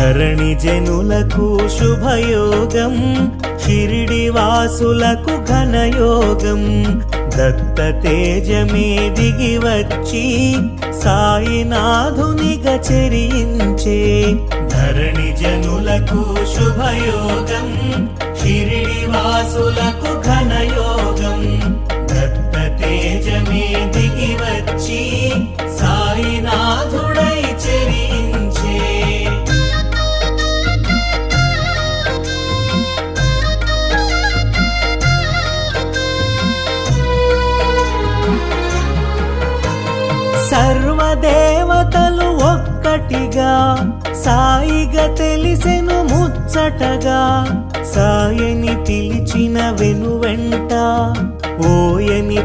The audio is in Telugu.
ధరణి జనులకు శుభయోగం, షిరిడి వాసులకు ఘనయోగం. దత్త తేజమే దిగి వచ్చి సాయినాథునిగా చెరించే. ధరణి జనులకు శుభయోగం, షిరిడి వాసులకు ఘనయోగం. దత్త తేజమే దిగి వచ్చి సాయినాథుడై చెరించే. సర్వదేవతలు ఒక్కటిగా సాయిగా తెలిసెను ముచ్చటగా. సాయని పిలిచిన వెనువెంట ఓయని